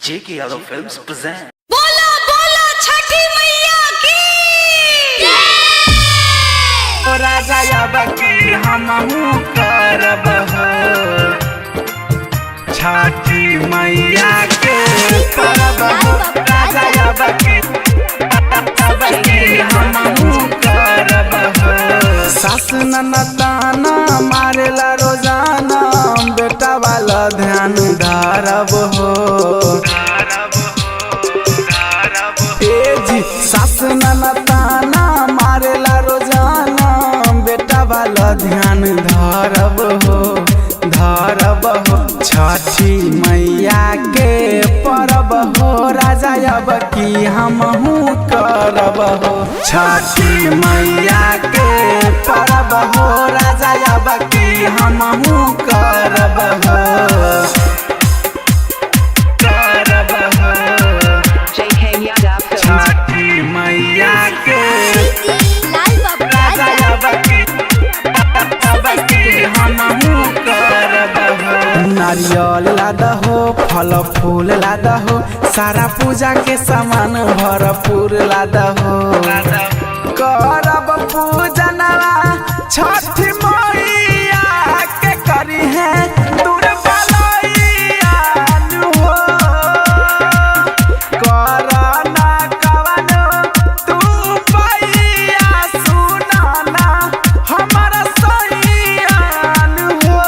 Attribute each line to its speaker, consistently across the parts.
Speaker 1: J.K. Yadav Films present.
Speaker 2: बोला बोला छठी मैया की
Speaker 1: ओ राजा याबकी हमहू करब हो छठी मैया के करब हो राजा याबकी हमहू करब हो। सास ननताना मारेला रोजाना बेटा वाला ध्यान धारब हो। सास ननताना मारेला रोजाना बेटा वाला ध्यान धरब हो छठी मैया के परब हो राजा याबकी हमहू करब हो छठी मैया के परब हो राजा याबकी हमहू करब हो। छठी मैया के राजा याबकी हमहू करब हो। नारियल लादा हो फल फूल लादा हो सारा पूजा के सामान भरपूर लादा हो। करब पूजनवा छठी मैया के करी है दूर बलैया हो। करना कवनो तू पैया सुनाना हमारा सैयान हो।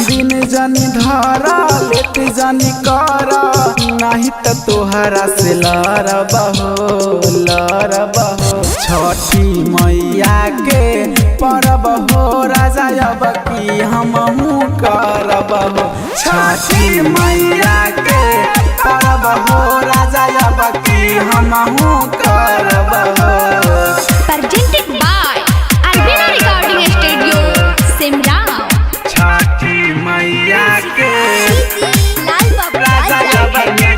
Speaker 1: दिन जनी धर लेट जनी कर नहीं तो तोहरा से लड़ब हो छठी मैया के परब हो राजा याबकी हमहू करब हो छठी मैया के परब हो राजा याबकी हमहू करब हो।
Speaker 2: presented by Albina Recording Studio Simrao
Speaker 1: छठी मैया के राजा याबकी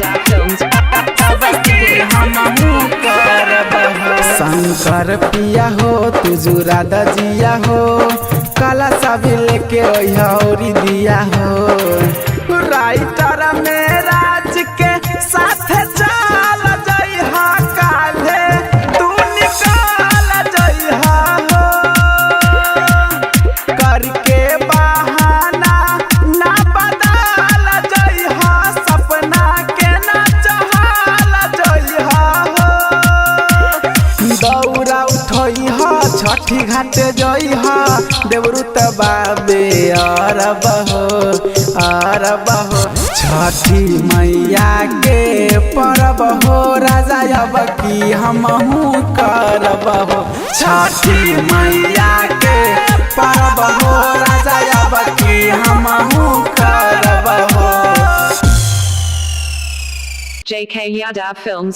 Speaker 1: हमहू करब हो। शंकर पिया हो तुझू राधा जिया हो काला साबी लेके ओरी दिया हो। राइटर में राज के साथ चल जइहा काले तू निकाल जइहा हो। करके बहाना ना बदल जइहा सपना के ना चहल जइहा हो। दौरा उठइहा छठी घाट जइहा देवरू तबाबे अरब हो छठी मैया के परब हो राजा याबकी हमहू करब हो छठी मैया के परब हो राजा याबकी हमहू करब हो।
Speaker 3: J.K. Yadav Films